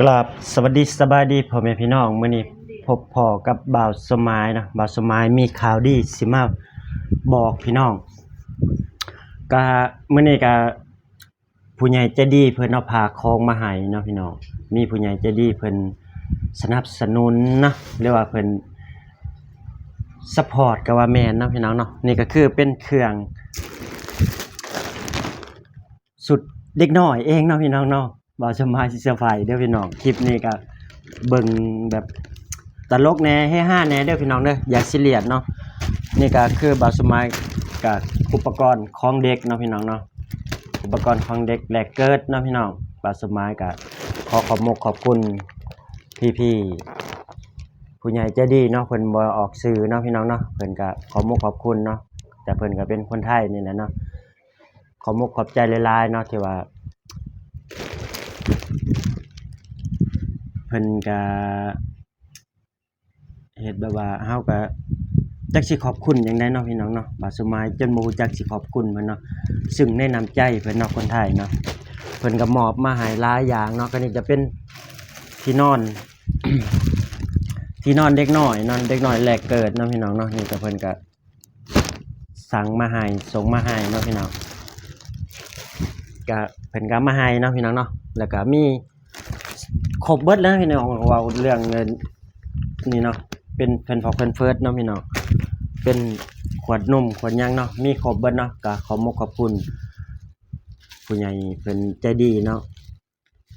กราบสวัสดีสบายดีพ่อแม่พี่น้องมื้อนี้พบพ่อกับบ่าวสมายนะบ่าวสมายมีข่าวดีสิมาบอกพี่น้องก็มื้อนี้ก็ผู้ใหญ่ใจดีเพิ่นเอาผ้าคองมาให้เนาะพี่น้องมีผู้ใหญ่ใจดีเพิ่นสนับสนุนนะเรียกว่าเพิ่นซัพพอร์ตก็ว่าแม่นเนาะพี่น้องเนาะนี่ก็คือเป็นเครื่องสุดเด็กน้อยเองเนาะพี่น้องเนาะบ่าวสมายสิเซอร์ไพรส์เด้อพี่น้องคลิปนี้ก็เบิ่งแบบตลกแหน่เฮฮาแหน่เด้อพี่น้องเด้ออย่าซีเรียสเนาะนี่ก็คือบ่าวสมายกับอุปกรณ์ของเด็กเนาะพี่น้องเนาะอุปกรณ์ของเด็กแรกเกิดเนาะพี่น้องบ่าวสมายก็ขอบคุณพี่ๆผู้ใหญ่ใจดีเนาะเพิ่นบ่ออกสื่อเนาะพี่น้องเนาะเพิ่นก็ขอบคุณเนาะแต่เพิ่นก็เป็นคนไทยนี่แหละเนาะขอบใจหลายๆเนาะที่ว่าเพิ่นก็เฮ็ดแบบว่าเฮาก็จักสิขอบคุณจังได๋เนาะพี่น้องเนาะบ่าวสมายจนบ่ฮู้จักสิขอบคุณเพิ่นเนาะซึ่งในน้ำใจเพิ่นเนาะคนไทยเนาะเพิ่นก็มอบมาให้หลายอย่างเนาะก็นี่จะเป็นที่นอน ที่นอนเด็กน้อยนอนเด็กน้อยแรกเกิดเนาะพี่น้องเนาะนี่ก็เพิ่นก็สั่งมาให้ส่งมาให้เนาะพี่น้องก็เพิ่นก็มาให้เนาะพี่น้องเนาะแล้วก็มีครบเบิดแล้วพี่น้องเว้าเรื่องเงินนี่เนาะเป็นเพิ่นพอเพิ่นเฟิร์สเนาะพี่น้องเป็นขวดนมขวดหยังเนาะมีครบเบิดเนาะก็ขอบคุณผู้ใหญ่เพิ่นใจดีเนาะ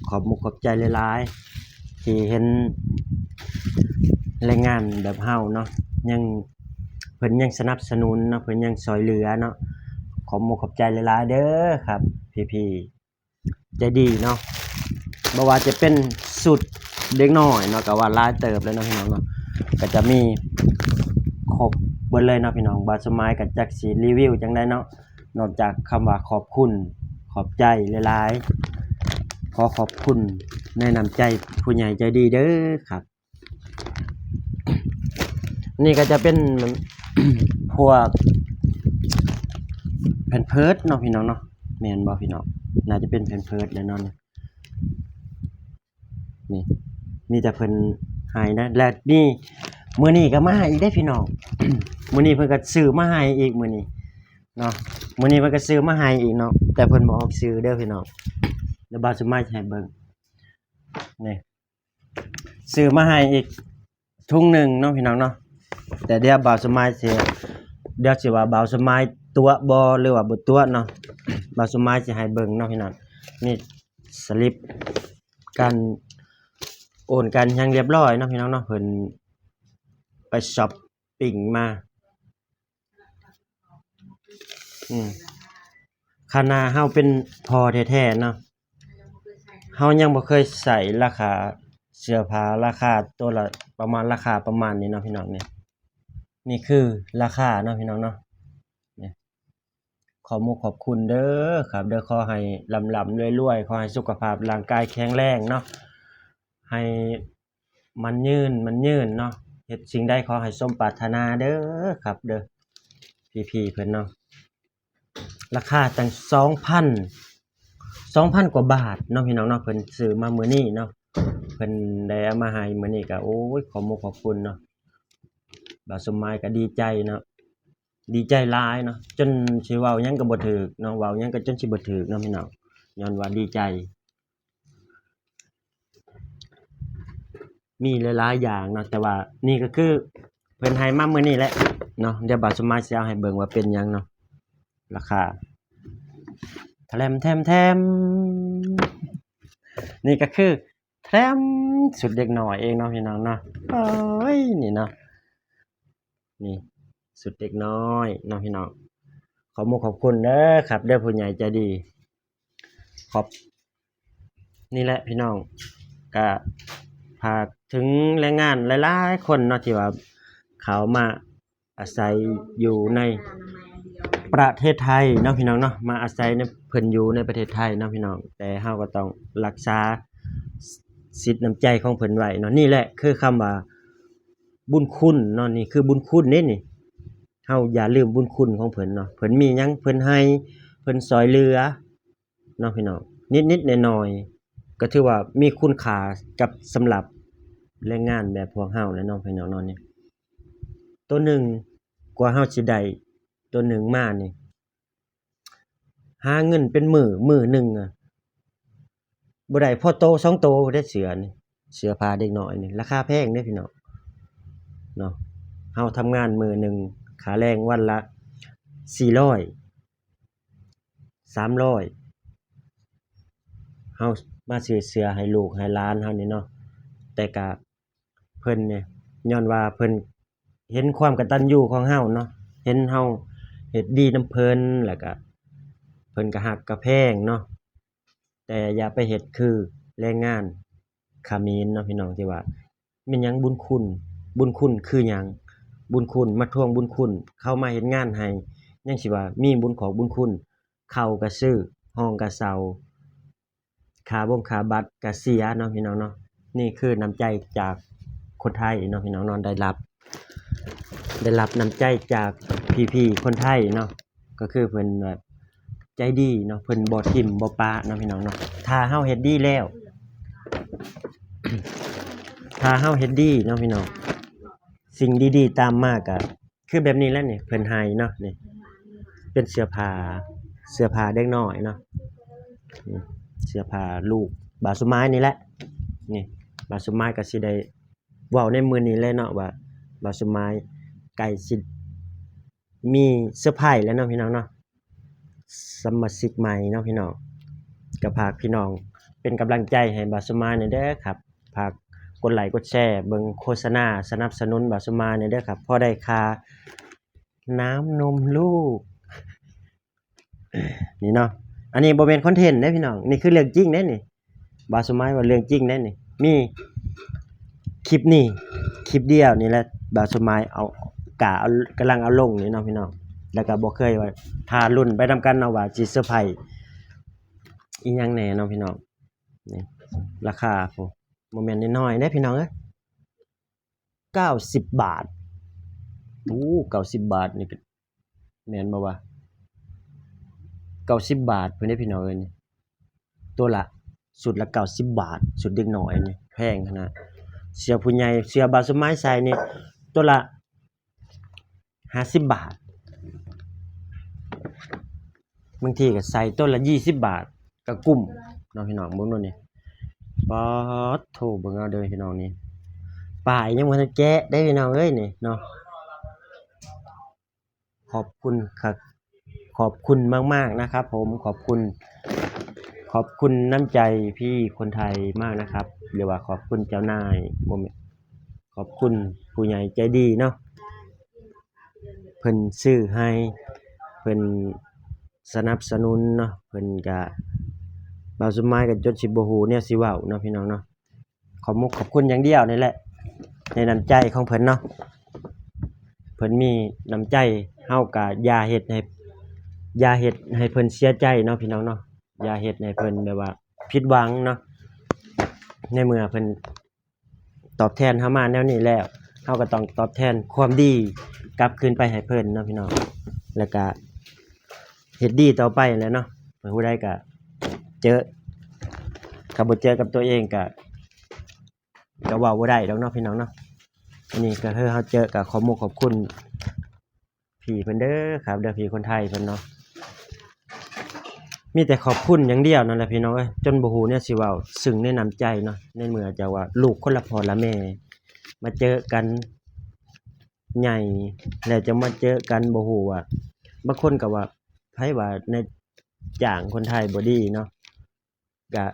ขอบใจหลายๆที่เห็นแรงงานแบบเฮาเนาะยังเพิ่นยังสนับสนุนเนาะเพิ่นยังช่วยเหลือเนาะขอบใจหลายๆเด้อครับพี่ๆใจดีเนาะบ่ว่าจะเป็นสุดเด็กน้อยเนาะก็ว่าหลายเติบเลยเนาะพี่น้องเนาะก็จะมีครบเบิดเลยเนาะพี่น้องบ่าวสมายก็จักสิรีวิวจังได๋เนาะนอกจากคำว่าขอบคุณขอบใจหลายๆขอบคุณในน้ำใจผู้ใหญ่ใจดีเด้อครับนี่ก็จะเป็น พวกแผ่นเพิร์สเนาะพี่น้องเนาะแม่นบ่พี่น้องน่าจะเป็นแผ่นเพิร์สแล้วเนาะนี่มีแต่เพิ่นให้นะและนี่มื้อนี้ก็มาให้อีกได้พี่น้อง มื้อนี้เพิ่นก็ซื้อมาให้อีกมื้อนี้เนาะมื้อนี้เพิ่นก็ซื้อมาให้อีกเนาะแต่เพิ่นบ่ออกซื้อเด้อพี่น้องเดี๋ยวบ่าวสมายให้เบิ่งนี่ซื้อมาให้อีกถุงหนึ่งเนาะพี่น้องเนาะแต่เดี๋ยวบ่าวสมายสิว่าบ่าวสมายตัวบ่หรือว่าบ่ตัวเนาะบ่าวสมายสิให้เบิ่งเนาะพี่น้องนี่สลิปการโอนกันยังเรียบร้อยเนาะพี่น้องเนาะเพิ่นไปช้อปปิ้งมาขณะเฮาเป็นพ่อแท้ๆเนาะเฮายังบ่เคยใส่ราคาเสื้อผ้าราคาตัวละประมาณราคาประมาณนี้เนาะพี่น้องนี่คือราคาเนาะพี่น้องเนาะนี่ขอบคุณเด้อครับเด้อขอให้ร่ำๆรวยๆขอให้สุขภาพร่างกายแข็งแรงเนาะให้มันยืนเนาะเฮ็ดสิ่งใดขอให้สมปรารถนาเด้อครับเด้อพี่ๆเพิ่นเนาะราคาตั้ง 2,000 กว่าบาทเนาะพี่น้องเนาะเพิ่นซื้อมามื้อนี้เนาะเพิ่นได้เอามาให้มื้อนี้ก็โอ้ยขอบคุณเนาะบ่าวสมายก็ดีใจเนาะดีใจหลายเนาะจนสิเว้าหยังก็บ่ถูกเนาะเว้าหยังก็จนสิบ่ถูกเนาะพี่น้องย้อนว่าดีใจมีหลายๆอย่างเนาะแต่ว่านี่ก็คือเพิ่นให้มามื้อนี้แหละเนาะเดี๋ยวบ่าวสมายสิเอาให้เบิ่งว่าเป็นหยังเนาะราคาแถมนี่ก็คือแถมสุดเด็กน้อยเองเนาะพี่น้องเนาะโอ้ยนี่เนาะนี่สุดเด็กน้อยเนาะพี่น้องขอบคุณเด้อครับเด้อผู้ใหญ่ใจดีนี่แหละพี่น้องก็ฝากถึงแรงงานหลายๆคนเนาะที่ว่าเขามาอาศัยอยู่ในประเทศไทยเนาะพี่น้องเนาะมาอาศัยในเพิ่นอยู่ในประเทศไทยเนาะพี่น้องแต่เฮาก็ต้องรักษาสิทธิ์น้ำใจของเพิ่นไว้เนาะนี่แหละคือคำว่าบุญคุณเนาะนี่คือบุญคุณนี่เฮาอย่าลืมบุญคุณของเพิ่นเนาะเพิ่นมีหยังเพิ่นให้เพิ่นช่วยเหลือเนาะพี่น้องนิดๆหน่อย ก็ถือว่ามีคุณค่ากับสำหรับแรงงานแบบพวกเราแหละเนาะพี่น้องเนาะนี่ตัวหนึ่งกว่าเราสิได้ตัวหนึ่งมานี่หาเงินเป็นมื้อหนึ่งอะบ่ได้พอโต2โตได้เสือนี่เสื้อผ้าเด็กน้อยนี่ราคาแพงเด้พี่น้องเนาะเราทำงานมื้อหนึ่งค่าแรงวันละ400 300เฮามาซื้อเสื้อให้ลูกให้หลานเฮานี่เนาะแต่ก็เพิ่นเนี่ยย้อนว่าเพิ่นเห็นความกตัญญูของเฮาเนาะเห็นเฮาเฮ็ดดีนำเพิ่นแล้วก็เพิ่นก็ฮักก็แพงเนาะแต่อย่าไปเฮ็ดคือแรงงานเขมรเนาะพี่น้องที่ว่าแม่นหยังบุญคุณบุญคุณคือหยังบุญคุณมาทวงบุญคุณเขามาเฮ็ดงานให้ยังสิว่ามีบุญของบุญคุณข้าวก็ซื้อห้องก็เช่าค่าค่าบัตรก็เสียเนาะพี่น้องเนาะนี่คือน้ำใจจากคนไทยเนาะพี่น้องเนาะได้รับน้ำใจจากพี่ๆคนไทยเนาะก็คือเพิ่นแบบใจดีเนาะเพิ่นบ่ทิ่มบ่ปะเนาะพี่น้องเนาะถ้าเฮาเฮ็ดดีแล้วถ้าเฮาเฮ็ดดีเนาะพี่น้องสิ่งดีๆตามมาก็คือแบบนี้แหละนี่เพิ่นให้เนาะนี่เป็นเสื้อผ้าเด็กน้อยเนาะนี่เสื้อผ้าลูกบาสุไม้นี่แหละนี่บาสุไม้ก็สิได้เว้าในมื้อนี้เลยเนาะว่าบาสุไม้ใกล้สิมีเซอร์ไพรส์แล้วเนาะพี่น้องเนาะสมาชิกใหม่เนาะพี่น้องก็ฝากพี่น้องเป็นกำลังใจให้บาสุไม้หน่อยเด้อครับฝากกดไลค์กดแชร์เบิ่งโฆษณาสนับสนุนบาสุไม้หน่อยเด้อครับพอได้ค่าน้ำนมลูกนี่เนาะอันนี้บ่แม่นคอนเทนต์เด้อพี่น้องนี่คือเรื่องจริงเด้นี่บาสุไม้ว่าเรื่องจริงเด้นี่มีคลิปนี้คลิปเดียวนี่แหละบาสุไม้เอากำลังเอาลงนี่เนาะพี่น้องแล้วก็บ่เคยว่าท่ารุ่นไปนำกันเนาะว่าสิเซอร์ไพรส์อีหยังแหน่เนาะพี่น้องนี่ราคาโอ้บ่แม่นน้อยๆเด้พี่น้องเอ้ย90บาทโอ้90บาทนี่ก็แม่นบ่วะ90บาทเพิ่นเด้พี่น้องเอ้ยนี่ตัวละสุดละ90บาทสุดเด็กน้อยนี่แพงขนาดเสื้อผู้ใหญ่เสื้อบาสุไม้ใส่นี่ตัวละ50บาทบางทีก็ใส่ตัวละ20บาทก็กุ้มเนาะพี่น้องเบิ่งโน่นนี่ป๊าดโธ่เบิ่งเอาเด้อพี่น้องนี่ป้ายยังบ่ทันแกะได้พี่น้องเอ้ยนี่เนาะขอบคุณครับขอบคุณมากๆนะครับผมขอบคุณน้ำใจพี่คนไทยมากนะครับหรือว่าขอบคุณเจ้านายบ่แม่นขอบคุณผู้ใหญ่ใจดีเนาะเพิ่นซื้อให้เพิ่นสนับสนุนเนาะเพิ่นก็บางสุดท้ายก็จนสิบ่ฮู้แนวสิเว้าเนาะพี่น้องเนาะขอบคุณอย่างเดียวนี่แหละในน้ำใจของเพิ่นเนาะเพิ่นมีน้ำใจเฮาก็อย่าเฮ็ดให้เพิ่นเสียใจเนาะพี่น้องเนาะอย่าเฮ็ดให้เพิ่นแบบว่าผิดหวังเนาะในเมื่อเพิ่นตอบแทนเฮามาแนวนี้แล้วเฮาก็ต้องตอบแทนความดีกลับคืนไปให้เพิ่นเนาะพี่น้องแล้วก็เฮ็ดดีต่อไปแหละเนาะผู้ใดก็เจอถ้าบ่เจอกับตัวเองก็เว้าบ่ได้ดอกเนาะพี่น้องเนาะอันนี้ก็คือเฮาเจอก็ขอบคุณพี่เพิ่นเด้อครับเด้อพี่คนไทยเพิ่นเนาะมีแต่ขอบคุณอย่างเดียวนั่นแหละพี่น้องเอ้ยจนบ่ฮู้แนวสิเว้าซึ้งในน้ำใจเนาะในเมื่อจะว่าลูกคนละพ่อละแม่มาเจอกันใหญ่แล้วจะมาเจอกันบ่ฮู้ว่าบางคนก็ว่าไผว่าในจ้างคนไทยบ่ดีเนาะก็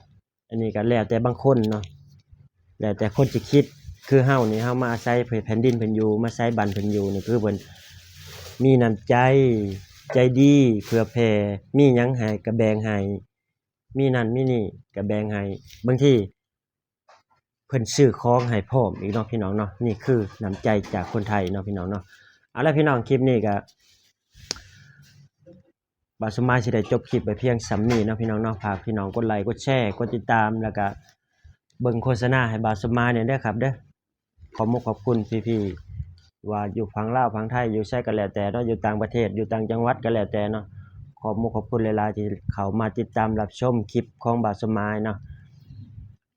อันนี้ก็แล้วแต่บางคนเนาะแล้วแต่คนสิคิดคือเฮานี่เฮามาอาศัยแผ่นดินเพิ่นอยู่มาอาศัยบ้านเพิ่นอยู่นี่คือเพิ่นมีน้ำใจใจดีเผื่อแผ่มีหยังให้ก็แบ่งให้มีนั่นมีนี่ก็แบ่งให้บางทีเพิ่นซื้อของให้พร้อมอีกเนาะพี่น้องเนาะนี่คือน้ำใจจากคนไทยเนาะพี่น้องเนาะเอาล่ะพี่น้องคลิปนี้ก็บ่าวสมายสิได้จบคลิปไปเพียงส่ำนี้เนาะพี่น้องเนาะฝากพี่น้องกดไลค์กดแชร์กดติดตามแล้วก็เบิ่งโฆษณาให้บ่าวสมายเนี่ยเด้อครับเด้อขอบคุณพี่ๆว่าอยู่ฝั่งลาวฝั่งไทยอยู่ไสก็แล้วแต่เนาะอยู่ต่างประเทศอยู่ต่างจังหวัดก็แล้วแต่เนาะขอบคุณหลายๆที่เข้ามาติดตามรับชมคลิปของบ่าวสมายเนาะ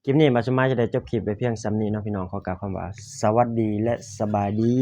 คลิปนี้บาสมายจะได้จบคลิปไปเพียงส่ำนี้เนาะพี่น้องขอกล่าวคำว่าสวัสดีและสบายดี